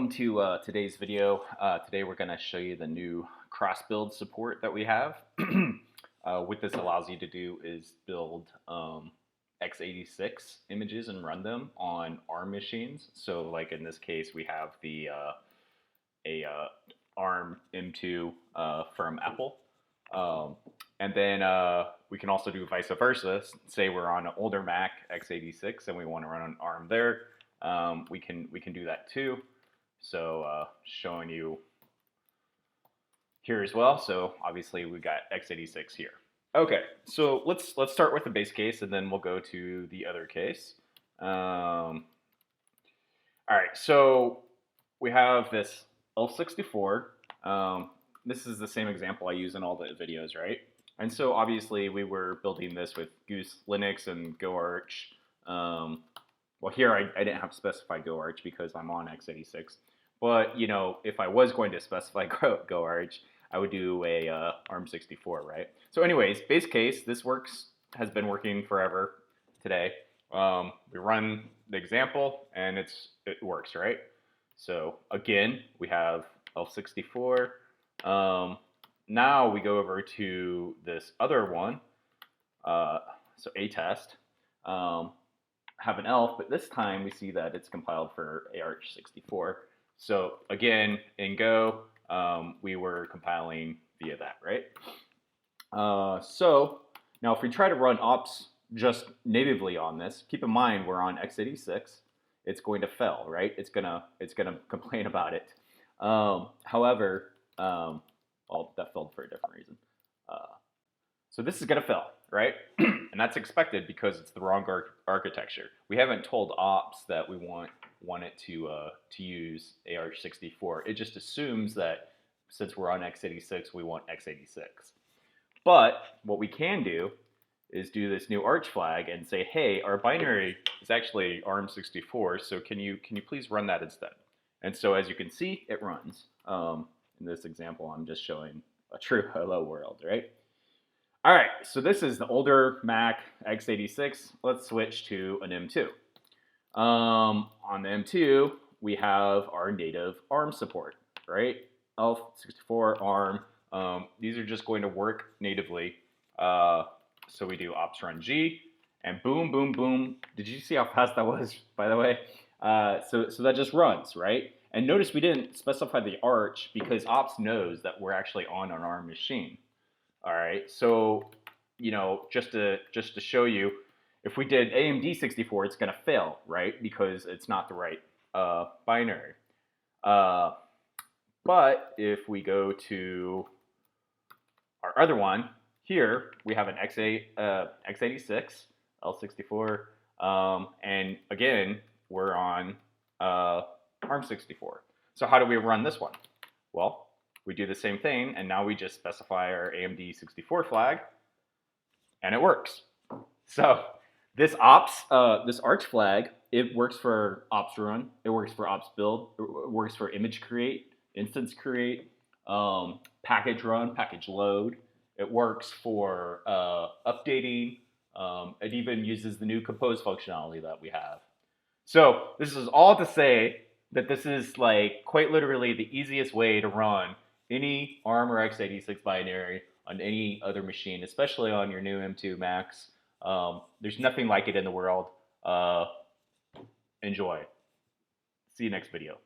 welcome to today's video. Today we're going to show you the new cross-build support that we have. What this allows you to do is build x86 images and run them on ARM machines. So like in this case we have the ARM64 from Apple. And then we can also do vice versa. Say we're on an older Mac x86 and we want to run on ARM there. We can do that too. So showing you here as well. So obviously we got x86 here. Okay, so let's start with the base case and then we'll go to the other case. All right, so we have this L64. This is the same example I use in all the videos, right? And so obviously we were building this with Goose Linux and GoArch. Well, here I didn't have to specify GoArch because I'm on x86. But, you know, if I was going to specify GoArch, I would do a ARM64, right? So anyways, base case, this has been working forever today. We run the example and it works, right? So again, we have L64. Now we go over to this other one, so a test. Have an ELF, but this time we see that it's compiled for ARM64. So again, in Go, we were compiling via that, right? So now if we try to run ops just natively on this, keep in mind we're on x86. It's going to fail, right? It's gonna complain about it. However, well, that failed for a different reason. So this is gonna fail, right? And that's expected because it's the wrong architecture. We haven't told ops that we want it to use ARM64. It just assumes that since we're on x86, we want x86. But what we can do is do this new arch flag and say, hey, our binary is actually ARM64, so can you please run that instead? And so as you can see, it runs. In this example, I'm just showing a true hello world, right? All right, so this is the older Mac x86. Let's switch to an M2. On the M2, we have our native ARM support, right? ELF64 ARM. These are just going to work natively. So we do ops run G, and boom, boom, boom. Did you see how fast that was, by the way? So that just runs, right? And notice we didn't specify the arch because ops knows that we're actually on an ARM machine. All right, so you know, just to show you, if we did AMD64, it's going to fail, right? Because it's not the right binary. But if we go to our other one here, we have an x86 L64, and again we're on ARM64. So how do we run this one? Well, we do the same thing, and now we just specify our AMD64 flag, and it works. So this this arch flag, it works for ops run, it works for ops build, it works for image create, instance create, package run, package load. It works for updating. It even uses the new compose functionality that we have. So this is all to say that this is like quite literally the easiest way to run any ARM or x86 binary on any other machine, especially on your new M2 Macs. There's nothing like it in the world. Enjoy. See you next video.